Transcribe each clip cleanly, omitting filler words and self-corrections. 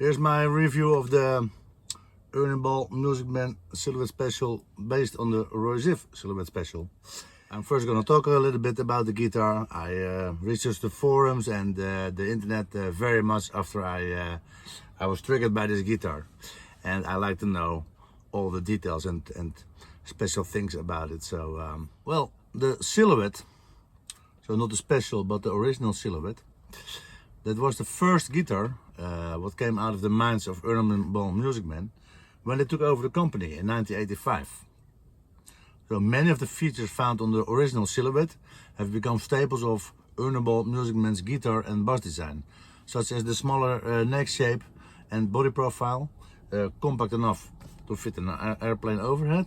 Here's my review of the Ernie Ball Music Man Silhouette Special based on the Roy Ziff Silhouette Special. I'm first going to talk a little bit about the guitar. I researched the forums and the internet very much after I was triggered by this guitar, and I like to know all the details and special things about it. So well, the Silhouette, so not the special but the original Silhouette, that was the first guitar what came out of the minds of Ernie Ball Music Man when they took over the company in 1985. So many of the features found on the original Silhouette have become staples of Ernie Ball Music Man's guitar and bass design, such as the smaller neck shape and body profile, compact enough to fit an airplane overhead,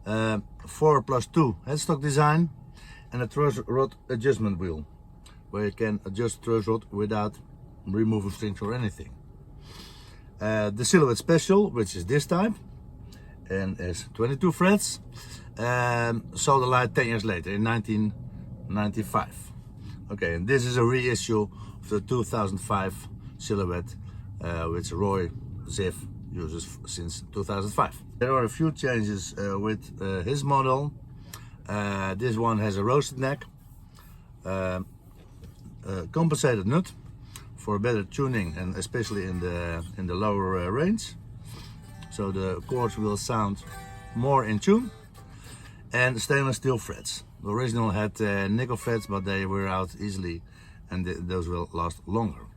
4+2 headstock design, and a thrust rod adjustment wheel, where you can adjust thrust rod without removing strings or anything. The Silhouette Special, which is this type and is 22 frets, saw the light 10 years later in 1995. Okay, and this is a reissue of the 2005 Silhouette, which Roy Ziff uses since 2005. There are a few changes with his model. This one has a roasted neck, compensated nut for better tuning, and especially in the lower range, so the chords will sound more in tune, and stainless steel frets. The original had nickel frets, but they wear out easily, and those will last longer.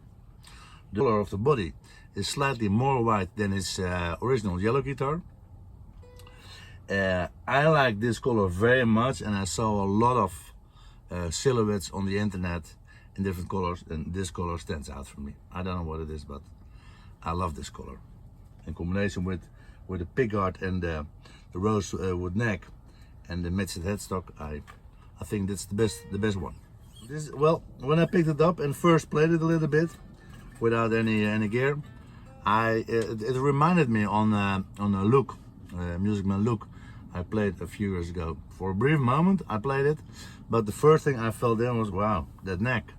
The color of the body is slightly more white than its original yellow guitar. I like this color very much, and I saw a lot of silhouettes on the internet in different colors, and this color stands out for me. I don't know what it is, but I love this color. In combination with the pickguard and the rosewood neck and the matched headstock, I think that's the best one. This, well, when I picked it up and first played it a little bit without any gear, it reminded me on a Look, Music Man Look I played a few years ago. For a brief moment I played it, but the first thing I felt then was, wow, that neck,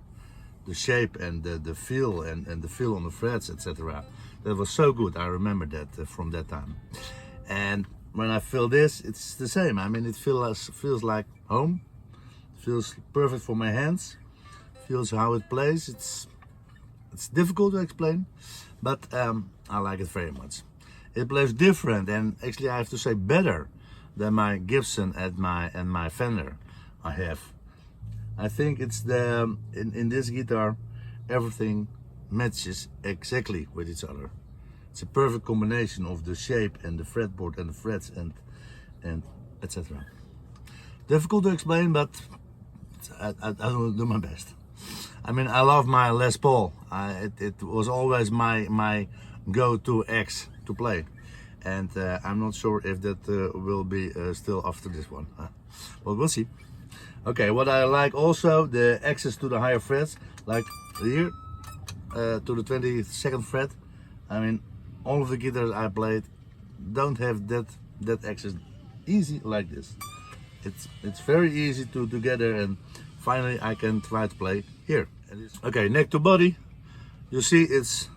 the shape and the feel and the feel on the frets, etc. That was so good. I remember that from that time. And when I feel this, it's the same. I mean, it feels like home. It feels perfect for my hands. Feels how it plays. It's difficult to explain, but I like it very much. It plays different, and actually I have to say better than my Gibson and my Fender I have. I think it's in this guitar everything matches exactly with each other. It's a perfect combination of the shape and the fretboard and the frets and etc. Difficult to explain, but I will do my best. I mean, I love my Les Paul. It was always my go-to X to play, and I'm not sure if that will be still after this one. But we'll see. Okay, what I like also, the access to the higher frets, like here to the 22nd fret. I mean, all of the guitars I played don't have that access easy like this. It's very easy to get there, and finally I can try to play here. Okay, neck to body, you see it's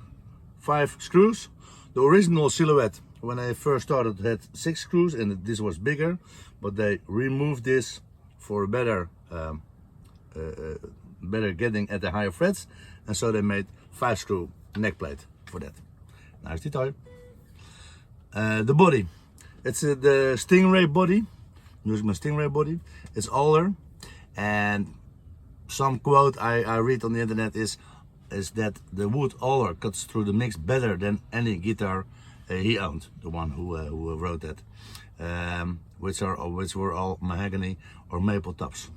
5 screws. The original Silhouette, when I first started, had 6 screws, and this was bigger, but they removed this for better getting at the higher frets, and so they made 5-screw neck plate for that. Nice detail. The body, it's the Stingray body, Music Man Stingray body. It's older, and some quote I read on the internet is that the wood alder cuts through the mix better than any guitar he owned, the one who wrote that, which were all mahogany or maple tops.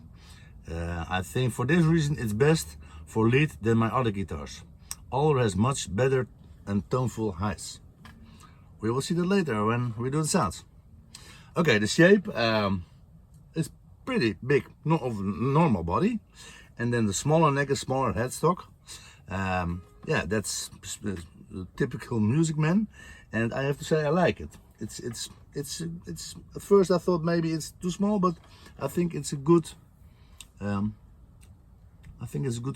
I think for this reason it's best for lead than my other guitars. Alder has much better and toneful highs. We will see that later when we do the sounds. Okay, the shape is pretty big, of normal body, and then the smaller neck is smaller headstock. Yeah, that's typical Music Man, and I have to say I like it. It's at first I thought maybe it's too small, but I think it's a good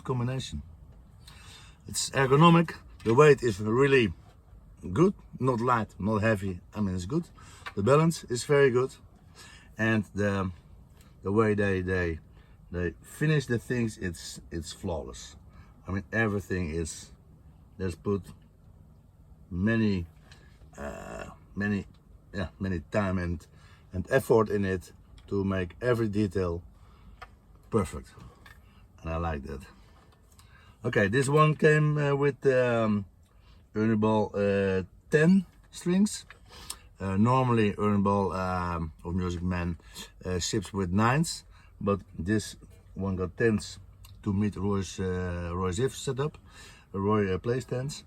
combination. It's ergonomic. The weight is really good, not light, not heavy. I mean, it's good. The balance is very good, and the way they finish the things, it's flawless. I mean, everything is, there's put many time and effort in it to make every detail perfect, and I like that. Okay, this one came with Ernie Ball 10 strings. Normally Ernie Ball of Music Man ships with 9s, but this one got 10s to meet Roy's Ziff setup. Roy plays 10s.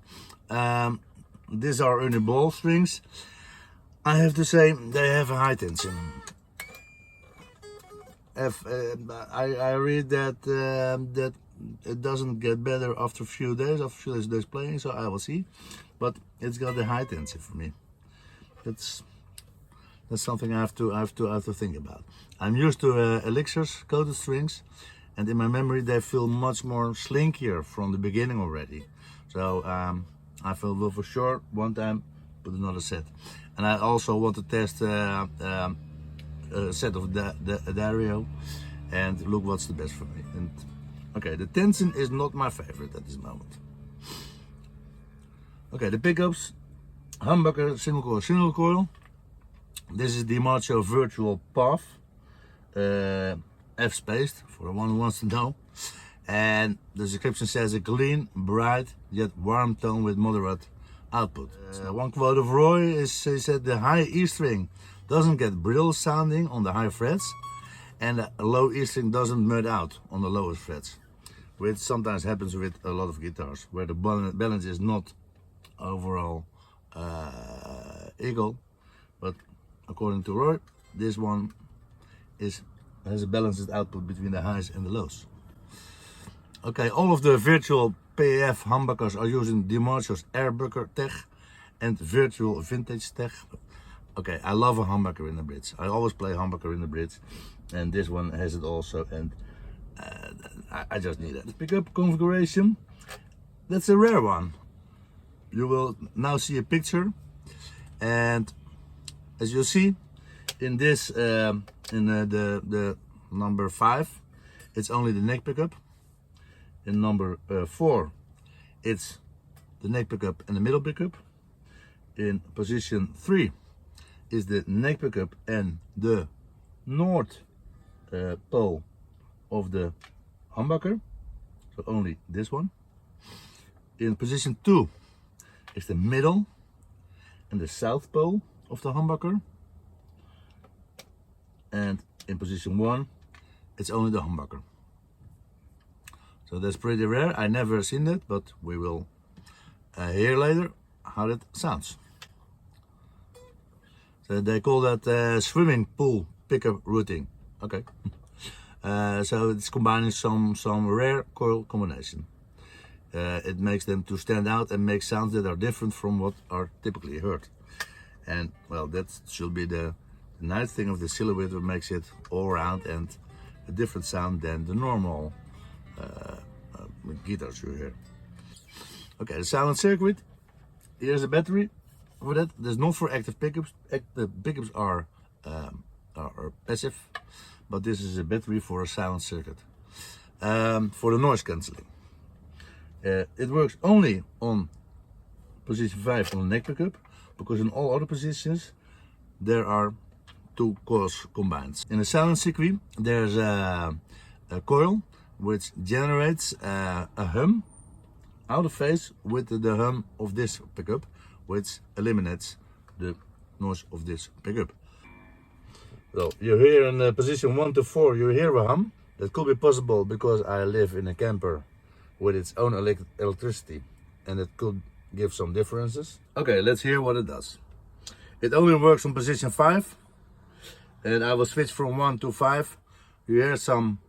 These are Ernie Ball strings. I have to say they have a high tension. I read that that it doesn't get better after a few days playing, so I will see. But it's got a high tension for me. That's something I have to think about. I'm used to elixirs, coated strings, and in my memory they feel much more slinkier from the beginning already. So I feel well for sure one time put another set. And I also want to test a set of the Dario and look what's the best for me. And okay, the tension is not my favorite at this moment. Okay, the pickups, humbucker, single coil. This is the Macho Virtual Path, F spaced for the one who wants to know. And the description says a clean, bright, yet warm tone with moderate output. One quote of Roy is, he said, the high E string doesn't get brittle sounding on the high frets, and the low E string doesn't mud out on the lowest frets, which sometimes happens with a lot of guitars, where the balance is not overall equal. But according to Roy, this one has a balanced output between the highs and the lows. Okay, all of the virtual PAF humbuckers are using DiMarzio's Airbucker tech and virtual vintage tech. Okay, I love a humbucker in the bridge. I always play humbucker in the bridge, and this one has it also, and I just need it. The pickup configuration, that's a rare one. You will now see a picture, and as you see in this, the number 5, it's only the neck pickup. In number 4, it's the neck pickup and the middle pickup. In position 3 is the neck pickup and the north pole of the humbucker, so only this one. In position 2 is the middle and the south pole of the humbucker, and in position 1 it's only the humbucker. So that's pretty rare. I never seen that, but we will hear later how that sounds. So they call that swimming pool pickup routing. Okay. So it's combining some rare coil combination. It makes them to stand out and make sounds that are different from what are typically heard. And well, that should be the nice thing of the Silhouette, that makes it all around and a different sound than the normal guitars you hear. Okay, the silent circuit. Here's a battery for that. There's not for active pickups. The pickups are passive, but this is a battery for a silent circuit for the noise cancelling. It works only on position 5 on the neck pickup, because in all other positions there are 2 coils combined. In the silent circuit there's a coil which generates a hum out of phase with the hum of this pickup, which eliminates the noise of this pickup. So you hear in position 1 to 4, you hear a hum. That could be possible because I live in a camper with its own electricity, and it could give some differences. Okay, let's hear what it does. It only works on position 5, and I will switch from 1 to 5. You hear some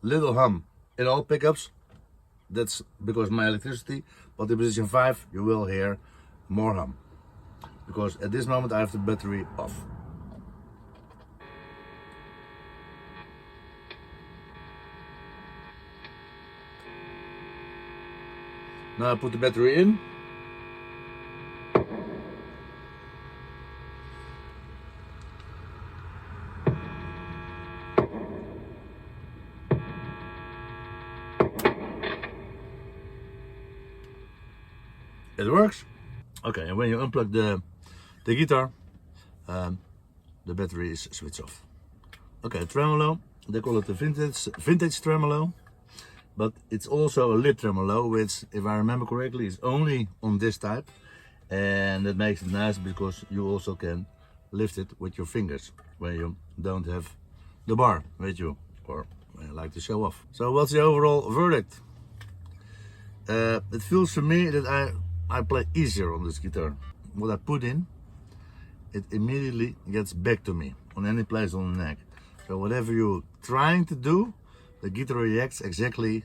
little hum in all pickups. That's because my electricity, but in position 5 you will hear more hum, because at this moment I have the battery off. Now I put the battery in. It works. Okay, and when you unplug the guitar, the battery is switched off. Okay, tremolo. They call it the vintage tremolo, but it's also a lid tremolo, which, if I remember correctly, is only on this type, and that makes it nice because you also can lift it with your fingers when you don't have the bar with you, or when you like to show off. So what's the overall verdict? It feels for me that I play easier on this guitar. What I put in, it immediately gets back to me on any place on the neck. So whatever you're trying to do, the guitar reacts exactly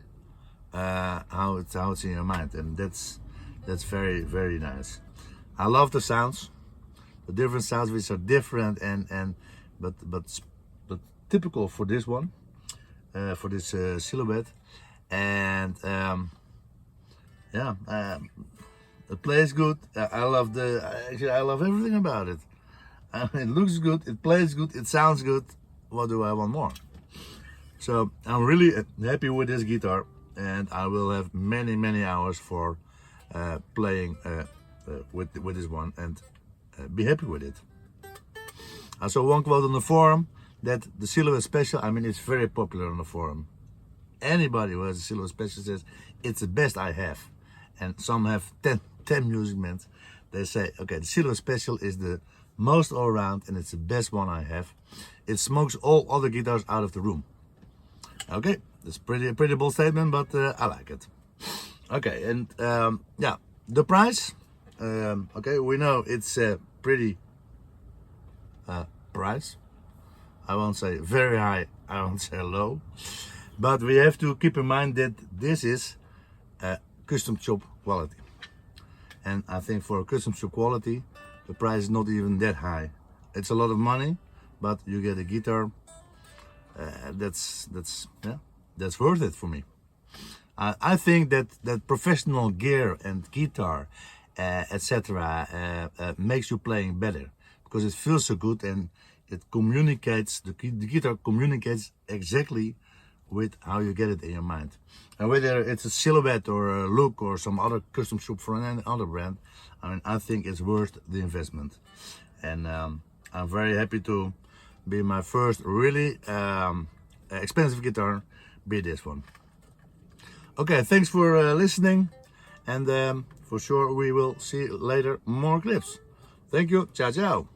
how it's in your mind, and that's very, very nice. I love the sounds, the different sounds which are different but typical for this one, for this Silhouette, and it plays good. I love I love everything about it. It looks good, it plays good, it sounds good. What do I want more? So I'm really happy with this guitar, and I will have many hours for playing with this one, and be happy with it. I saw one quote on the forum that the Silhouette Special, I mean, it's very popular on the forum. Anybody who has a Silhouette Special says it's the best I have, and some have 10 Music Men. They say, okay, the Silhouette Special is the most all around, and it's the best one I have. It smokes all other guitars out of the room. Okay, that's a pretty bold statement, but I like it. Okay, and yeah, the price. Okay, we know it's a pretty price. I won't say very high, I won't say low, but we have to keep in mind that this is custom shop quality, and I think for a custom shop quality, the price is not even that high. It's a lot of money, but you get a guitar that's worth it for me. I think that professional gear and guitar, etc., makes you playing better because it feels so good, and it communicates. The guitar communicates exactly with how you get it in your mind. And whether it's a Silhouette or a Look or some other custom shop for any other brand, I mean, I think it's worth the investment. And I'm very happy to be my first really expensive guitar, be this one. Okay, thanks for listening, and for sure we will see later more clips. Thank you, ciao ciao.